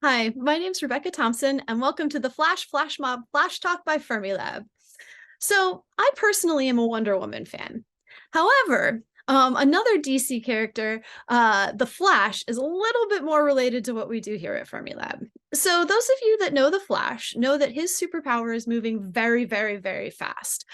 Hi, my name's Rebecca Thompson, and welcome to the Flashmob Flash Talk by Fermilab. So, I personally am a Wonder Woman fan. However, another DC character, the Flash, is a little bit more related to what we do here at Fermilab. So, those of you that know the Flash know that his superpower is moving very, very, very fast.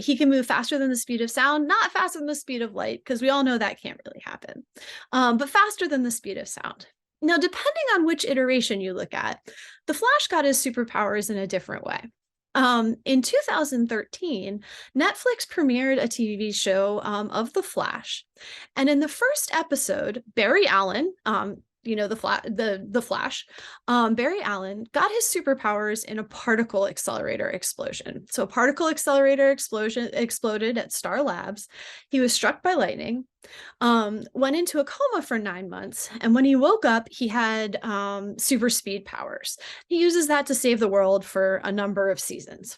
He can move faster than the speed of sound, not faster than the speed of light, because we all know that can't really happen, but faster than the speed of sound. Now, depending on which iteration you look at, the Flash got his superpowers in a different way. In 2013, Netflix premiered a TV show of The Flash. And in the first episode, Barry Allen, the Flash, Barry Allen got his superpowers in a particle accelerator explosion. So a particle accelerator explosion exploded at Star Labs. He was struck by lightning, went into a coma for 9 months, and when he woke up, he had super speed powers. He uses that to save the world for a number of seasons.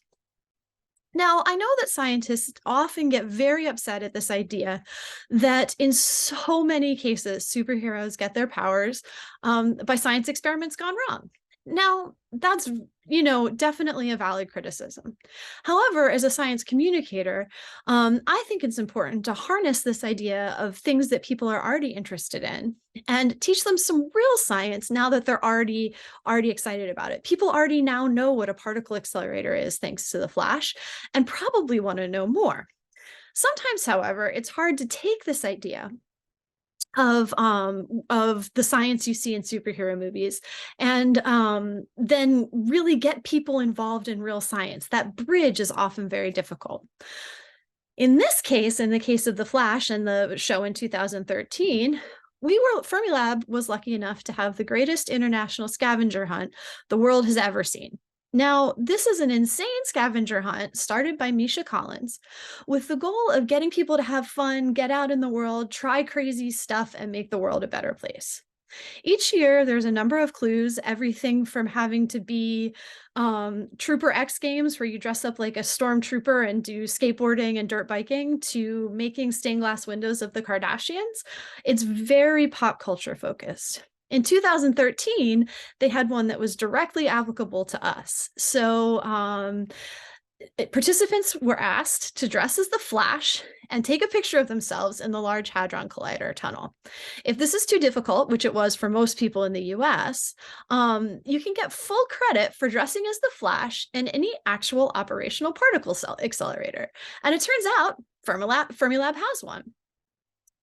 Now, I know that scientists often get very upset at this idea that in so many cases, superheroes get their powers by science experiments gone wrong. Now, that's, definitely a valid criticism. However, as a science communicator, I think it's important to harness this idea of things that people are already interested in and teach them some real science now that they're already excited about it. People already now know what a particle accelerator is thanks to the Flash and probably want to know more. Sometimes, however, it's hard to take this idea of the science you see in superhero movies and then really get people involved in real science. That bridge is often very difficult. In this case, in the case of The Flash and the show in 2013, Fermilab was lucky enough to have the greatest international scavenger hunt the world has ever seen. Now, this is an insane scavenger hunt started by Misha Collins with the goal of getting people to have fun, get out in the world, try crazy stuff, and make the world a better place. Each year, there's a number of clues, everything from having to be Trooper X Games, where you dress up like a stormtrooper and do skateboarding and dirt biking, to making stained glass windows of the Kardashians. It's very pop culture focused. In 2013, they had one that was directly applicable to us. So participants were asked to dress as the Flash and take a picture of themselves in the Large Hadron Collider tunnel. If this is too difficult, which it was for most people in the US, you can get full credit for dressing as the Flash in any actual operational particle accelerator. And it turns out Fermilab has one.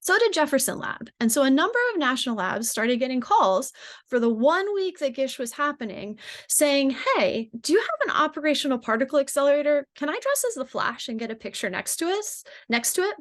So did Jefferson Lab. And so a number of national labs started getting calls for the 1 week that GISH was happening saying, hey, do you have an operational particle accelerator? Can I dress as the Flash and get a picture next to it?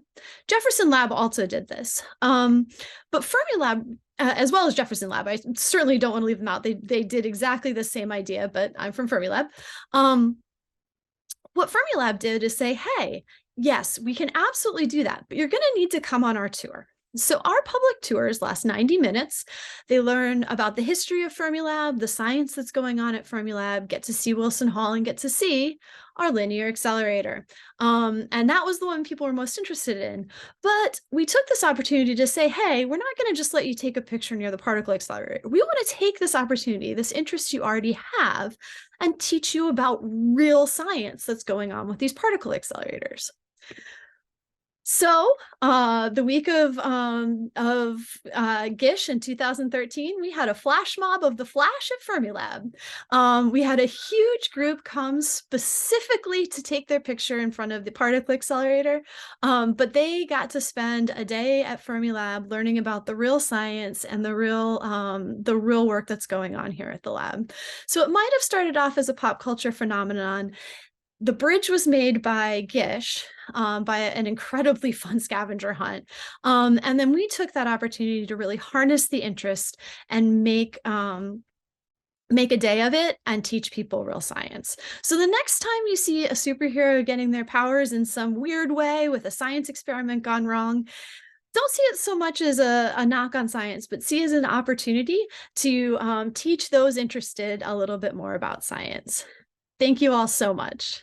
Jefferson Lab also did this. But Fermilab, as well as Jefferson Lab, I certainly don't want to leave them out. They did exactly the same idea, but I'm from Fermilab. What Fermilab did is say, hey, yes, we can absolutely do that, but you're going to need to come on our tour. So our public tours last 90 minutes. They learn about the history of Fermilab, the science that's going on at Fermilab, get to see Wilson Hall, and get to see our linear accelerator. And that was the one people were most interested in. But we took this opportunity to say, hey, we're not going to just let you take a picture near the particle accelerator. We want to take this opportunity, this interest you already have, and teach you about real science that's going on with these particle accelerators. So the week of GISH in 2013, we had a flash mob of the Flash at Fermilab. We had a huge group come specifically to take their picture in front of the particle accelerator, but they got to spend a day at Fermilab learning about the real science and the real work that's going on here at the lab. So it might have started off as a pop culture phenomenon. The bridge was made by GISH, by an incredibly fun scavenger hunt. And then we took that opportunity to really harness the interest and make a day of it and teach people real science. So the next time you see a superhero getting their powers in some weird way with a science experiment gone wrong, don't see it so much as a knock on science, but see it as an opportunity to teach those interested a little bit more about science. Thank you all so much.